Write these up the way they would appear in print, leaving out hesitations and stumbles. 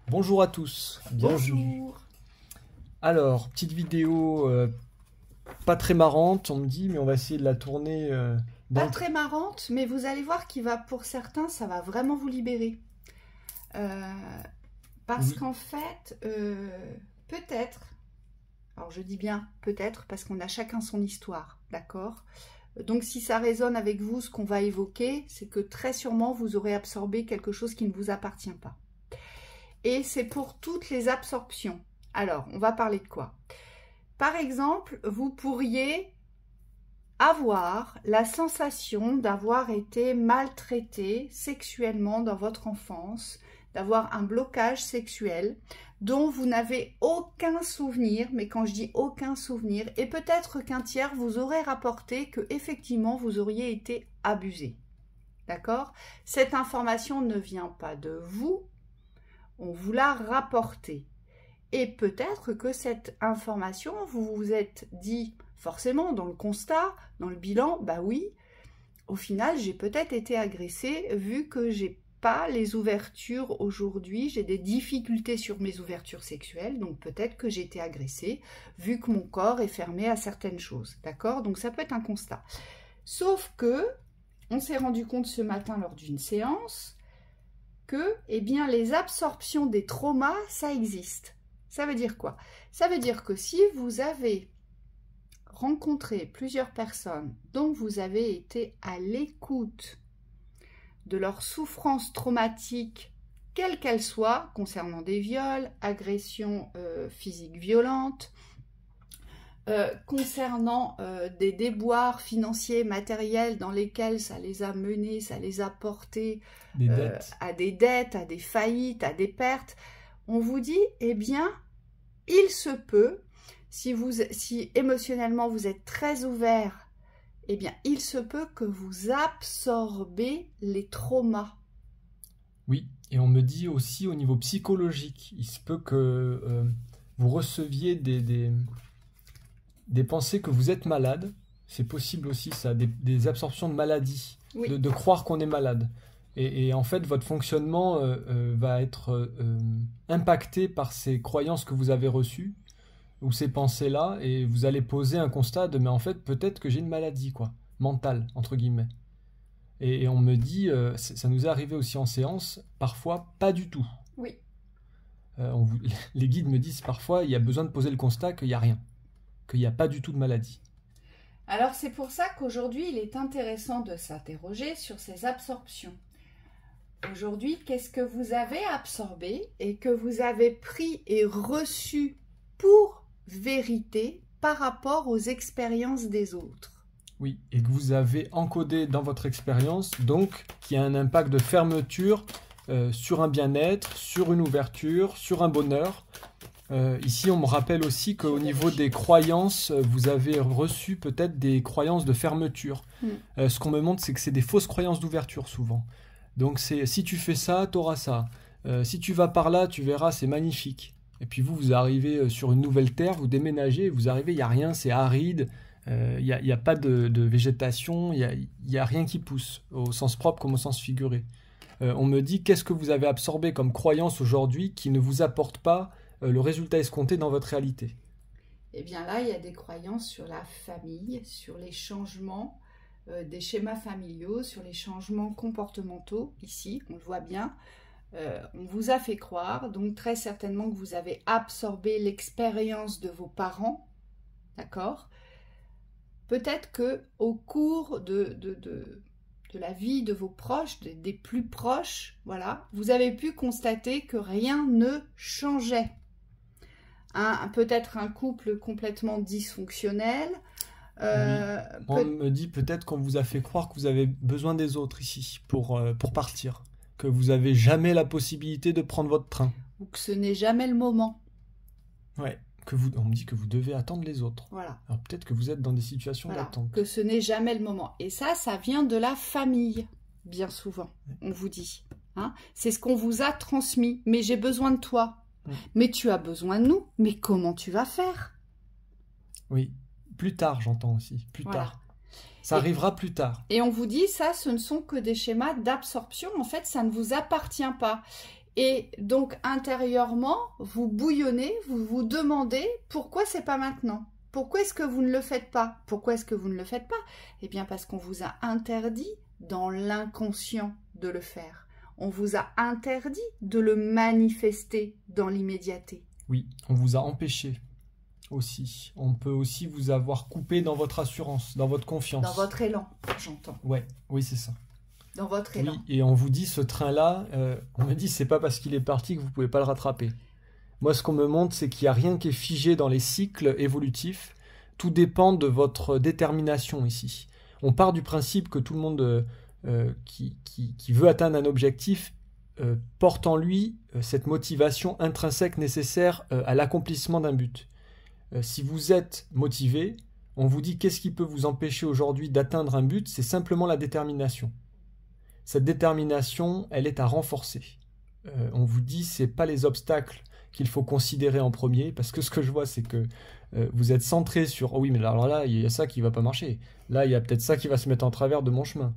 Bonjour à tous, bienvenue. Bonjour. Alors, petite vidéo pas très marrante, on me dit, mais on va essayer de la tourner dans Pas le... très marrante, mais vous allez voir qu'il va, pour certains, ça va vraiment vous libérer. Parce Oui. qu'en fait, peut-être, alors je dis bien peut-être, parce qu'on a chacun son histoire, d'accord? Donc si ça résonne avec vous, ce qu'on va évoquer, c'est que très sûrement vous aurez absorbé quelque chose qui ne vous appartient pas. Et c'est pour toutes les absorptions. Alors, on va parler de quoi? Par exemple, vous pourriez avoir la sensation d'avoir été maltraité sexuellement dans votre enfance, d'avoir un blocage sexuel dont vous n'avez aucun souvenir, mais quand je dis aucun souvenir, et peut-être qu'un tiers vous aurait rapporté que effectivement vous auriez été abusé. D'accord? Cette information ne vient pas de vous, on vous l'a rapportée. Et peut-être que cette information, vous vous êtes dit, forcément, dans le constat, dans le bilan, bah oui, au final, j'ai peut-être été agressée, vu que j'ai pas les ouvertures aujourd'hui, j'ai des difficultés sur mes ouvertures sexuelles, donc peut-être que j'ai été agressée, vu que mon corps est fermé à certaines choses, d'accord? Donc ça peut être un constat. Sauf que, on s'est rendu compte ce matin lors d'une séance, que, eh bien, les absorptions des traumas, ça existe. Ça veut dire quoi? Ça veut dire que si vous avez rencontré plusieurs personnes dont vous avez été à l'écoute de leur souffrance traumatique, quelle qu'elle soit, concernant des viols, agressions physiques violentes, concernant des déboires financiers, matériels dans lesquels ça les a menés, ça les a portés à des dettes, à des faillites, à des pertes, on vous dit, eh bien, il se peut, si émotionnellement vous êtes très ouvert, eh bien, il se peut que vous absorbez les traumas. Oui, et on me dit aussi au niveau psychologique, il se peut que vous receviez des pensées que vous êtes malade. C'est possible aussi ça, des absorptions de maladie, Oui. de croire qu'on est malade. Et en fait, votre fonctionnement va être impacté par ces croyances que vous avez reçues, ou ces pensées-là, et vous allez poser un constat de, mais en fait, peut-être que j'ai une maladie, quoi, mentale, entre guillemets. Et on me dit, ça nous est arrivé aussi en séance, parfois pas du tout. Oui. Les guides me disent parfois, il y a besoin de poser le constat qu'il n'y a rien, qu'il n'y a pas du tout de maladie. Alors c'est pour ça qu'aujourd'hui, il est intéressant de s'interroger sur ces absorptions. Aujourd'hui, qu'est-ce que vous avez absorbé et que vous avez pris et reçu pour vérité par rapport aux expériences des autres? Oui, et que vous avez encodé dans votre expérience, donc qui a un impact de fermeture sur un bien-être, sur une ouverture, sur un bonheur. Ici, on me rappelle aussi qu'au niveau des croyances, vous avez reçu peut-être des croyances de fermeture. Ce qu'on me montre, c'est que c'est des fausses croyances d'ouverture souvent. Donc c'est si tu fais ça, t'auras ça. Si tu vas par là, tu verras, c'est magnifique. Et puis vous arrivez sur une nouvelle terre, vous déménagez, vous arrivez, il n'y a rien, c'est aride, il n'y a pas de végétation, il y a rien qui pousse, au sens propre comme au sens figuré. On me dit, qu'est-ce que vous avez absorbé comme croyance aujourd'hui qui ne vous apporte pas le résultat escompté dans votre réalité? Eh bien là, il y a des croyances sur la famille, sur les changements des schémas familiaux, sur les changements comportementaux. Ici, on le voit bien, on vous a fait croire, donc très certainement que vous avez absorbé l'expérience de vos parents, d'accord? Peut-être que au cours de la vie de vos proches, des plus proches, voilà, vous avez pu constater que rien ne changeait. Peut-être un couple complètement dysfonctionnel. Oui. On me dit peut-être qu'on vous a fait croire que vous avez besoin des autres ici pour partir, que vous n'avez jamais la possibilité de prendre votre train. Ou que ce n'est jamais le moment. Ouais, on me dit que vous devez attendre les autres. Voilà. Alors peut-être que vous êtes dans des situations d'attente. Que ce n'est jamais le moment. Et ça vient de la famille, bien souvent, on vous dit. Hein, c'est ce qu'on vous a transmis. Mais j'ai besoin de toi. Mais tu as besoin de nous. Mais comment tu vas faire? Oui, plus tard, j'entends aussi. Plus tard. Ça arrivera plus tard. Et on vous dit, ça, ce ne sont que des schémas d'absorption. En fait, ça ne vous appartient pas. Et donc intérieurement, vous bouillonnez, vous vous demandez pourquoi c'est pas maintenant. Pourquoi est-ce que vous ne le faites pas? Pourquoi est-ce que vous ne le faites pas? Eh bien parce qu'on vous a interdit dans l'inconscient de le faire. On vous a interdit de le manifester dans l'immédiateté. Oui, on vous a empêché aussi. On peut aussi vous avoir coupé dans votre assurance, dans votre confiance. Dans votre élan, j'entends. Ouais, oui, c'est ça. Dans votre élan. Oui, et on vous dit, ce train-là, on me dit, c'est pas parce qu'il est parti que vous pouvez pas le rattraper. Moi, ce qu'on me montre, c'est qu'il n'y a rien qui est figé dans les cycles évolutifs. Tout dépend de votre détermination ici. On part du principe que tout le monde qui veut atteindre un objectif porte en lui cette motivation intrinsèque nécessaire à l'accomplissement d'un but. Si vous êtes motivé, on vous dit qu'est-ce qui peut vous empêcher aujourd'hui d'atteindre un but, c'est simplement la détermination. Cette détermination, elle est à renforcer. On vous dit c'est pas les obstacles qu'il faut considérer en premier, parce que ce que je vois c'est que vous êtes centré sur oh oui mais alors là il y a ça qui va pas marcher, là il y a peut-être ça qui va se mettre en travers de mon chemin.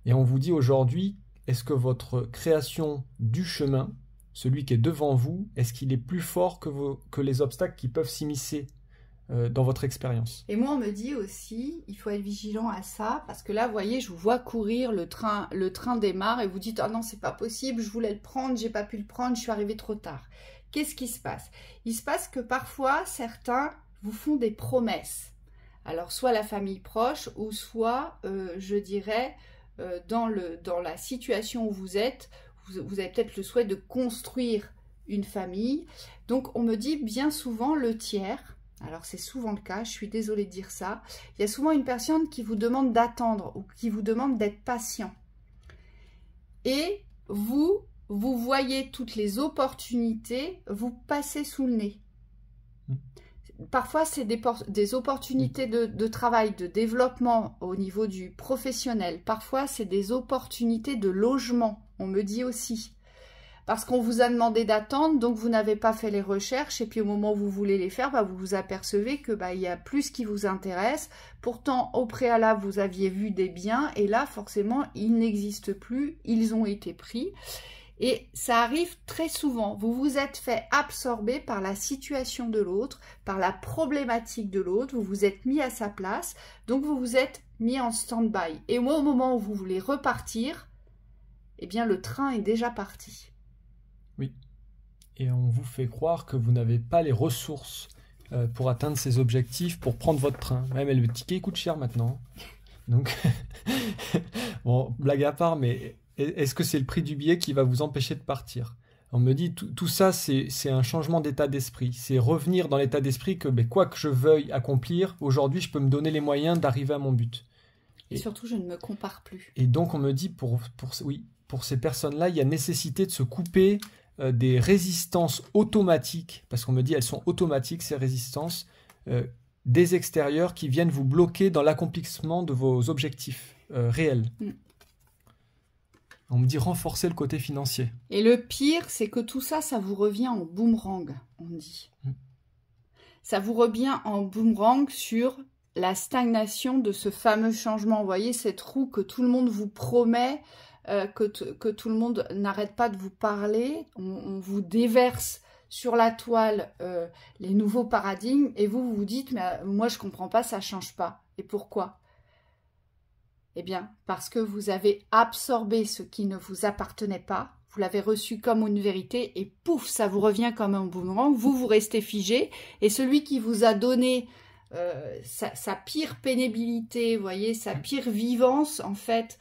Et on vous dit aujourd'hui, est-ce que votre création du chemin, celui qui est devant vous, est-ce qu'il est plus fort que les obstacles qui peuvent s'immiscer dans votre expérience? Et moi, on me dit aussi, il faut être vigilant à ça, parce que là, vous voyez, je vous vois courir, le train démarre, et vous dites, ah non, c'est pas possible, je voulais le prendre, j'ai pas pu le prendre, je suis arrivé trop tard. Qu'est-ce qui se passe? Il se passe que parfois, certains vous font des promesses. Alors, soit la famille proche, ou soit, je dirais, dans la situation où vous êtes, vous avez peut-être le souhait de construire une famille. Donc, on me dit bien souvent le tiers. Alors, c'est souvent le cas, je suis désolée de dire ça. Il y a souvent une personne qui vous demande d'attendre ou qui vous demande d'être patient. Et vous voyez toutes les opportunités vous passer sous le nez. Parfois, c'est des opportunités de travail, de développement au niveau du professionnel. Parfois, c'est des opportunités de logement, on me dit aussi. Parce qu'on vous a demandé d'attendre, donc vous n'avez pas fait les recherches, et puis au moment où vous voulez les faire, vous vous apercevez que il y a plus qui vous intéresse. Pourtant, au préalable, vous aviez vu des biens, et là, forcément, ils n'existent plus, ils ont été pris. Et ça arrive très souvent. Vous vous êtes fait absorber par la situation de l'autre, par la problématique de l'autre. Vous vous êtes mis à sa place, donc vous vous êtes mis en stand-by. Et moi, au moment où vous voulez repartir, eh bien, le train est déjà parti. Oui. Et on vous fait croire que vous n'avez pas les ressources pour atteindre ces objectifs, pour prendre votre train. Même le ticket coûte cher maintenant. Donc, bon, blague à part, mais est-ce que c'est le prix du billet qui va vous empêcher de partir? On me dit, tout ça, c'est un changement d'état d'esprit. C'est revenir dans l'état d'esprit que quoi que je veuille accomplir, aujourd'hui, je peux me donner les moyens d'arriver à mon but. Et surtout, je ne me compare plus. Et donc, on me dit, pour ces personnes-là, il y a nécessité de se couper des résistances automatiques, parce qu'on me dit, elles sont automatiques, ces résistances, des extérieurs qui viennent vous bloquer dans l'accomplissement de vos objectifs réels. On me dit renforcer le côté financier. Et le pire, c'est que tout ça, ça vous revient en boomerang, on dit. Ça vous revient en boomerang sur la stagnation de ce fameux changement. Vous voyez, cette roue que tout le monde vous promet, que tout le monde n'arrête pas de vous parler. On vous déverse sur la toile les nouveaux paradigmes et vous vous dites, mais moi je comprends pas, ça change pas. Et pourquoi ? Eh bien, parce que vous avez absorbé ce qui ne vous appartenait pas, vous l'avez reçu comme une vérité et pouf, ça vous revient comme un boomerang, vous restez figé et celui qui vous a donné sa pire pénibilité, vous voyez, sa pire vivance en fait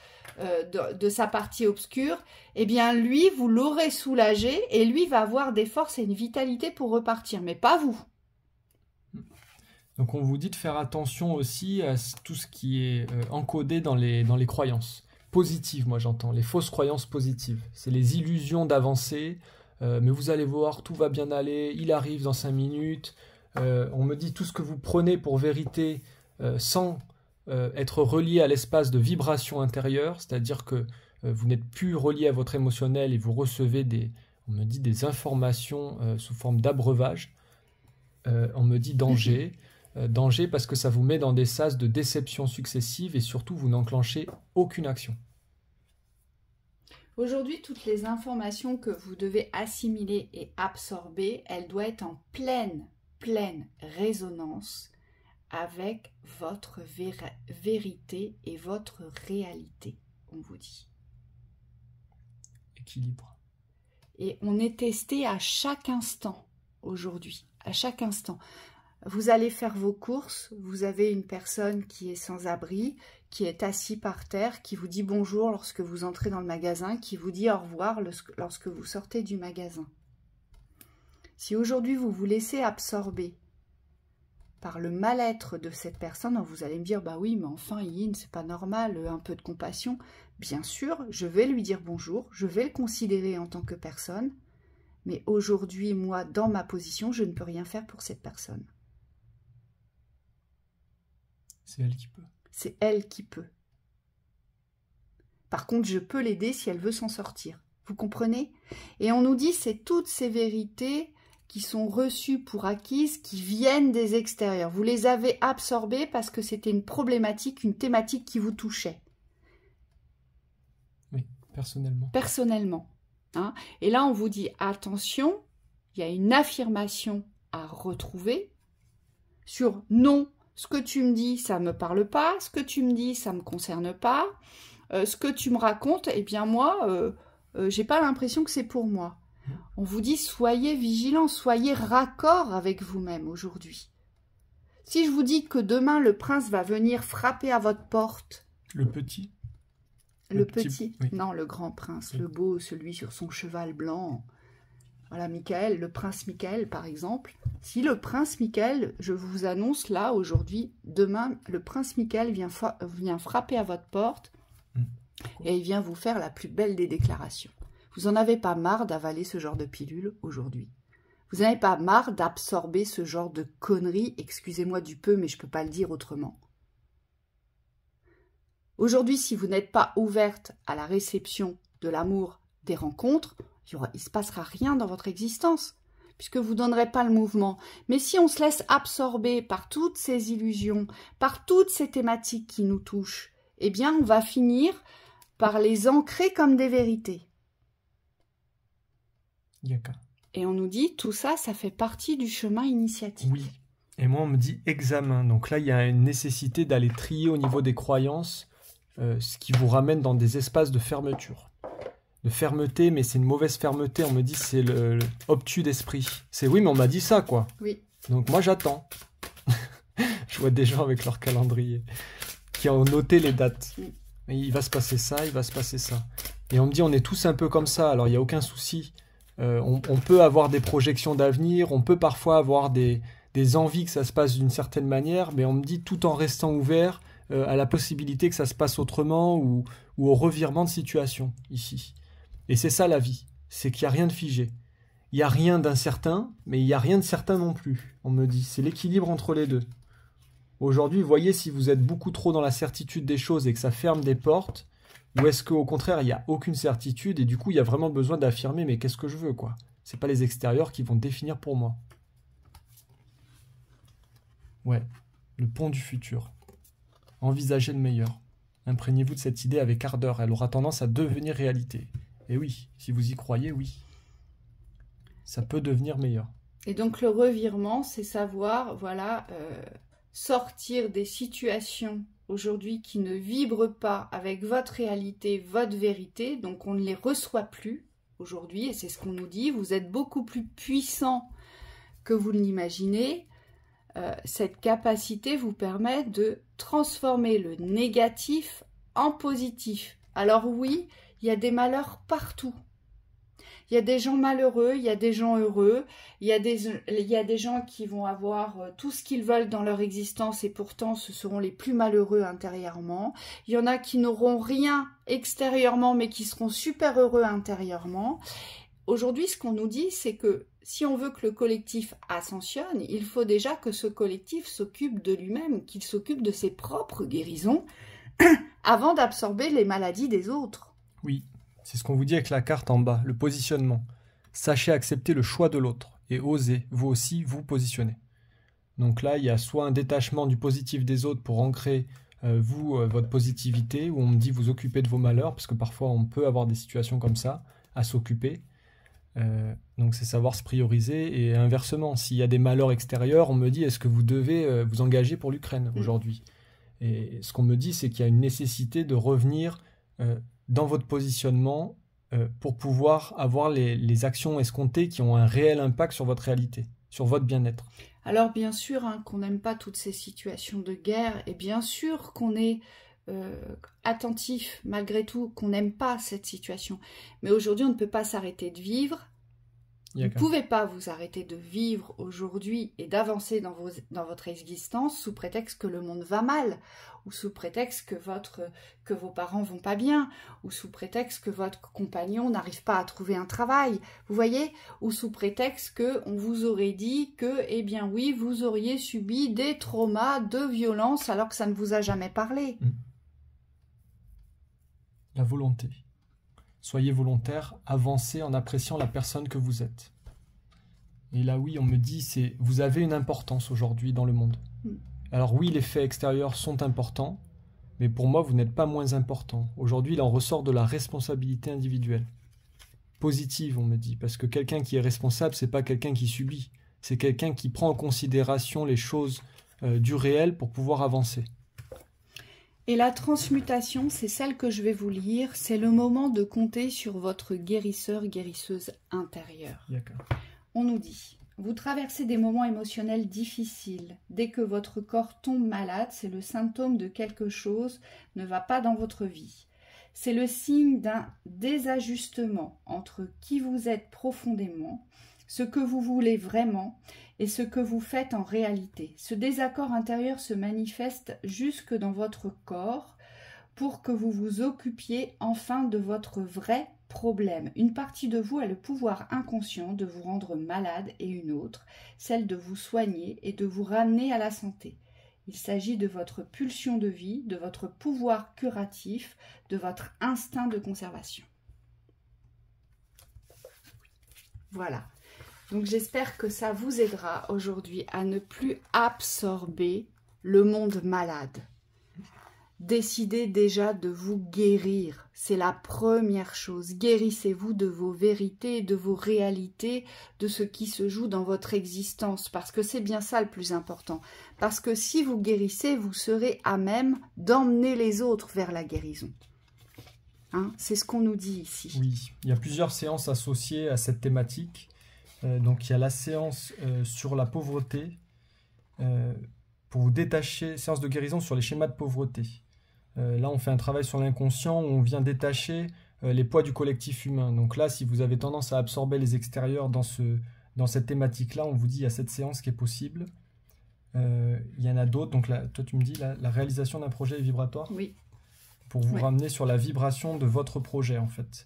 de sa partie obscure, eh bien lui, vous l'aurez soulagé et lui va avoir des forces et une vitalité pour repartir, mais pas vous. Donc on vous dit de faire attention aussi à tout ce qui est encodé dans les croyances positives, moi j'entends, les fausses croyances positives. C'est les illusions d'avancer, mais vous allez voir, tout va bien aller, il arrive dans 5 minutes. On me dit tout ce que vous prenez pour vérité sans être relié à l'espace de vibration intérieure, c'est-à-dire que vous n'êtes plus relié à votre émotionnel et vous recevez on me dit des informations sous forme d'abreuvage. On me dit danger. Danger parce que ça vous met dans des sas de déception successives et surtout vous n'enclenchez aucune action. Aujourd'hui, toutes les informations que vous devez assimiler et absorber, elles doivent être en pleine résonance avec votre vérité et votre réalité, on vous dit. Équilibre. Et on est testé à chaque instant aujourd'hui, à chaque instant. Vous allez faire vos courses, vous avez une personne qui est sans abri, qui est assis par terre, qui vous dit bonjour lorsque vous entrez dans le magasin, qui vous dit au revoir lorsque vous sortez du magasin. Si aujourd'hui vous vous laissez absorber par le mal-être de cette personne, vous allez me dire, bah oui, mais enfin, Yin, c'est pas normal, un peu de compassion. Bien sûr, je vais lui dire bonjour, je vais le considérer en tant que personne, mais aujourd'hui, moi, dans ma position, je ne peux rien faire pour cette personne. C'est elle qui peut. C'est elle qui peut. Par contre, je peux l'aider si elle veut s'en sortir. Vous comprenez? Et on nous dit, c'est toutes ces vérités qui sont reçues pour acquises, qui viennent des extérieurs. Vous les avez absorbées parce que c'était une problématique, une thématique qui vous touchait. Oui, personnellement. Personnellement. Hein? Et là, on vous dit, attention, il y a une affirmation à retrouver sur non, ce que tu me dis, ça ne me parle pas, ce que tu me dis, ça ne me concerne pas, ce que tu me racontes, eh bien moi, j'ai pas l'impression que c'est pour moi. On vous dit, soyez vigilants, soyez raccord avec vous-même aujourd'hui. Si je vous dis que demain, le prince va venir frapper à votre porte... Le petit? Le petit? Oui. Non, le grand prince, Oui. le beau, celui sur son cheval blanc. Voilà, Michael, le prince Michael, par exemple. Si le prince Michael, je vous annonce là, aujourd'hui, demain, le prince Michael vient frapper à votre porte et il vient vous faire la plus belle des déclarations. Vous n'en avez pas marre d'avaler ce genre de pilule aujourd'hui. Vous n'avez pas marre d'absorber ce genre de conneries, excusez-moi du peu, mais je ne peux pas le dire autrement. Aujourd'hui, si vous n'êtes pas ouverte à la réception de l'amour, des rencontres, il ne se passera rien dans votre existence, puisque vous ne donnerez pas le mouvement. Mais si on se laisse absorber par toutes ces illusions, par toutes ces thématiques qui nous touchent, eh bien, on va finir par les ancrer comme des vérités. Yaka. Et on nous dit, tout ça, ça fait partie du chemin initiatique. Oui. Et moi, on me dit examen. Donc là, il y a une nécessité d'aller trier au niveau des croyances, ce qui vous ramène dans des espaces de fermeture. De fermeté, mais c'est une mauvaise fermeté. On me dit c'est le obtus d'esprit. C'est oui, mais on m'a dit ça, quoi. Oui. Donc moi, j'attends. Je vois des gens avec leur calendrier qui ont noté les dates. Oui. Et il va se passer ça, il va se passer ça. Et on me dit on est tous un peu comme ça, alors il n'y a aucun souci. On peut avoir des projections d'avenir, on peut parfois avoir des envies que ça se passe d'une certaine manière, mais on me dit tout en restant ouvert à la possibilité que ça se passe autrement ou au revirement de situation ici. Et c'est ça la vie, c'est qu'il n'y a rien de figé. Il n'y a rien d'incertain, mais il n'y a rien de certain non plus, on me dit. C'est l'équilibre entre les deux. Aujourd'hui, voyez si vous êtes beaucoup trop dans la certitude des choses et que ça ferme des portes, ou est-ce qu'au contraire, il n'y a aucune certitude et du coup, il y a vraiment besoin d'affirmer, mais qu'est-ce que je veux, quoi? C'est pas les extérieurs qui vont définir pour moi. Ouais, le pont du futur. Envisagez le meilleur. Imprégnez-vous de cette idée avec ardeur, elle aura tendance à devenir réalité. Et oui, si vous y croyez, oui. Ça peut devenir meilleur. Et donc le revirement, c'est savoir, voilà, sortir des situations aujourd'hui qui ne vibrent pas avec votre réalité, votre vérité, donc on ne les reçoit plus aujourd'hui, et c'est ce qu'on nous dit, vous êtes beaucoup plus puissant que vous ne l'imaginez. Cette capacité vous permet de transformer le négatif en positif. Alors oui, il y a des malheurs partout. Il y a des gens malheureux, il y a des gens heureux, il y a des gens qui vont avoir tout ce qu'ils veulent dans leur existence et pourtant ce seront les plus malheureux intérieurement. Il y en a qui n'auront rien extérieurement mais qui seront super heureux intérieurement. Aujourd'hui, ce qu'on nous dit, c'est que si on veut que le collectif ascensionne, il faut déjà que ce collectif s'occupe de lui-même, qu'il s'occupe de ses propres guérisons avant d'absorber les maladies des autres. Oui. C'est ce qu'on vous dit avec la carte en bas, le positionnement. Sachez accepter le choix de l'autre et osez, vous aussi, vous positionner. Donc là, il y a soit un détachement du positif des autres pour ancrer votre positivité, où on me dit vous occuper de vos malheurs, parce que parfois on peut avoir des situations comme ça, à s'occuper. Donc c'est savoir se prioriser, et inversement, s'il y a des malheurs extérieurs, on me dit est-ce que vous devez vous engager pour l'Ukraine aujourd'hui? Et ce qu'on me dit, c'est qu'il y a une nécessité de revenir dans votre positionnement pour pouvoir avoir les actions escomptées qui ont un réel impact sur votre réalité, sur votre bien-être. Alors bien sûr qu'on n'aime pas toutes ces situations de guerre, et bien sûr qu'on est attentif malgré tout, qu'on n'aime pas cette situation. Mais aujourd'hui, on ne peut pas s'arrêter de vivre. Vous ne pouvez pas vous arrêter de vivre aujourd'hui et d'avancer dans votre existence sous prétexte que le monde va mal, ou sous prétexte que vos parents vont pas bien, ou sous prétexte que votre compagnon n'arrive pas à trouver un travail, vous voyez, ou sous prétexte qu'on vous aurait dit que, eh bien oui, vous auriez subi des traumas de violence alors que ça ne vous a jamais parlé. La volonté. Soyez volontaire, avancez en appréciant la personne que vous êtes. Et là, oui, on me dit, vous avez une importance aujourd'hui dans le monde. Alors oui, les faits extérieurs sont importants, mais pour moi, vous n'êtes pas moins important. Aujourd'hui, il en ressort de la responsabilité individuelle. Positive, on me dit, parce que quelqu'un qui est responsable, c'est pas quelqu'un qui subit. C'est quelqu'un qui prend en considération les choses du réel pour pouvoir avancer. Et la transmutation, c'est celle que je vais vous lire. C'est le moment de compter sur votre guérisseur, guérisseuse intérieure. On nous dit, vous traversez des moments émotionnels difficiles. Dès que votre corps tombe malade, c'est le symptôme de quelque chose ne va pas dans votre vie. C'est le signe d'un désajustement entre qui vous êtes profondément, ce que vous voulez vraiment et ce que vous faites en réalité. Ce désaccord intérieur se manifeste jusque dans votre corps pour que vous vous occupiez enfin de votre vrai problème. Une partie de vous a le pouvoir inconscient de vous rendre malade et une autre, celle de vous soigner et de vous ramener à la santé. Il s'agit de votre pulsion de vie, de votre pouvoir curatif, de votre instinct de conservation. Voilà. Donc j'espère que ça vous aidera aujourd'hui à ne plus absorber le monde malade. Décidez déjà de vous guérir. C'est la première chose. Guérissez-vous de vos vérités, de vos réalités, de ce qui se joue dans votre existence. Parce que c'est bien ça le plus important. Parce que si vous guérissez, vous serez à même d'emmener les autres vers la guérison. Hein, c'est ce qu'on nous dit ici. Oui, il y a plusieurs séances associées à cette thématique. Donc il y a la séance sur la pauvreté, pour vous détacher, séance de guérison sur les schémas de pauvreté. Là on fait un travail sur l'inconscient où on vient détacher les poids du collectif humain. Donc là, si vous avez tendance à absorber les extérieurs dans cette thématique-là, on vous dit il y a cette séance qui est possible. Il y en a d'autres, donc là, toi tu me dis la réalisation d'un projet vibratoire. Oui. Pour vous ramener sur la vibration de votre projet en fait.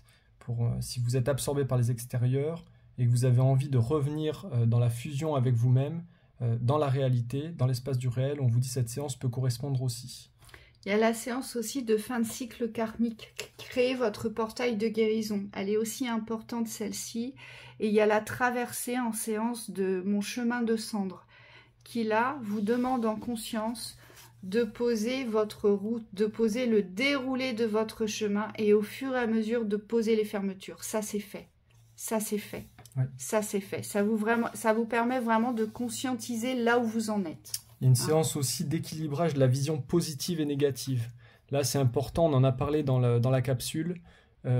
Si vous êtes absorbé par les extérieurs, et que vous avez envie de revenir dans la fusion avec vous-même, dans la réalité, dans l'espace du réel, on vous dit cette séance peut correspondre aussi. Il y a la séance aussi de fin de cycle karmique. Créez votre portail de guérison. Elle est aussi importante celle-ci. Et il y a la traversée en séance de mon chemin de cendre, qui là vous demande en conscience de poser votre route, de poser le déroulé de votre chemin et au fur et à mesure de poser les fermetures. Ça c'est fait. Ça c'est fait. Ouais. Ça c'est fait. Ça vous permet vraiment de conscientiser là où vous en êtes. Il y a une séance aussi d'équilibrage de la vision positive et négative. Là c'est important, on en a parlé dans la capsule,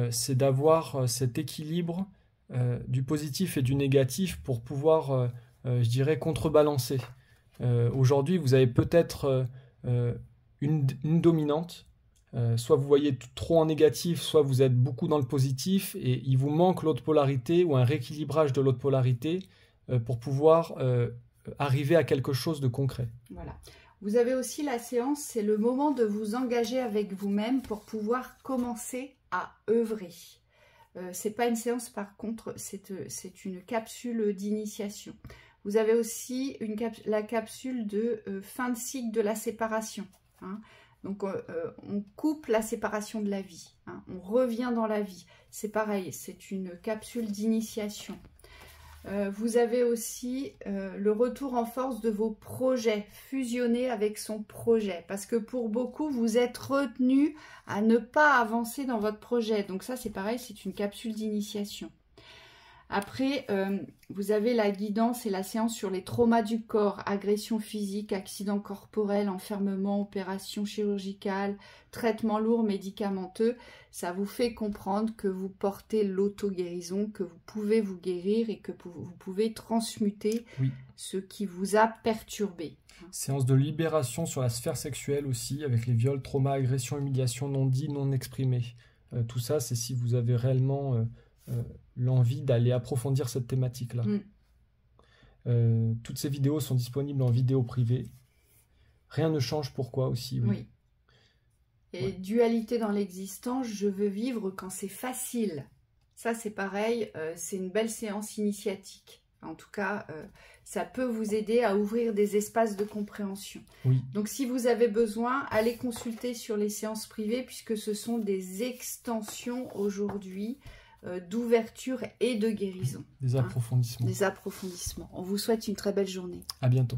c'est d'avoir cet équilibre du positif et du négatif pour pouvoir, je dirais, contrebalancer. Aujourd'hui vous avez peut-être une dominante. Soit vous voyez trop en négatif, soit vous êtes beaucoup dans le positif et il vous manque l'autre polarité ou un rééquilibrage de l'autre polarité pour pouvoir arriver à quelque chose de concret. Voilà. Vous avez aussi la séance, c'est le moment de vous engager avec vous-même pour pouvoir commencer à œuvrer. C'est pas une séance par contre, c'est une capsule d'initiation. Vous avez aussi la capsule de fin de cycle de la séparation. Hein. Donc, on coupe la séparation de la vie. Hein. On revient dans la vie. C'est pareil, c'est une capsule d'initiation. Vous avez aussi le retour en force de vos projets, fusionner avec son projet. Parce que pour beaucoup, vous êtes retenu à ne pas avancer dans votre projet. Donc ça, c'est pareil, c'est une capsule d'initiation. Après, vous avez la guidance et la séance sur les traumas du corps, agression physique, accident corporel, enfermement, opération chirurgicale, traitement lourd, médicamenteux. Ça vous fait comprendre que vous portez l'auto-guérison, que vous pouvez vous guérir et que vous pouvez transmuter ce qui vous a perturbé. Séance de libération sur la sphère sexuelle aussi, avec les viols, traumas, agressions, humiliations non dits, non exprimés. Tout ça, c'est si vous avez réellement... l'envie d'aller approfondir cette thématique-là. Toutes ces vidéos sont disponibles en vidéo privée. Rien ne change, pourquoi aussi. Oui. Et dualité dans l'existence, je veux vivre quand c'est facile. Ça, c'est pareil, c'est une belle séance initiatique. En tout cas, ça peut vous aider à ouvrir des espaces de compréhension. Donc, si vous avez besoin, allez consulter sur les séances privées, puisque ce sont des extensions aujourd'hui d'ouverture et de guérison. Des approfondissements. Des approfondissements. On vous souhaite une très belle journée. À bientôt.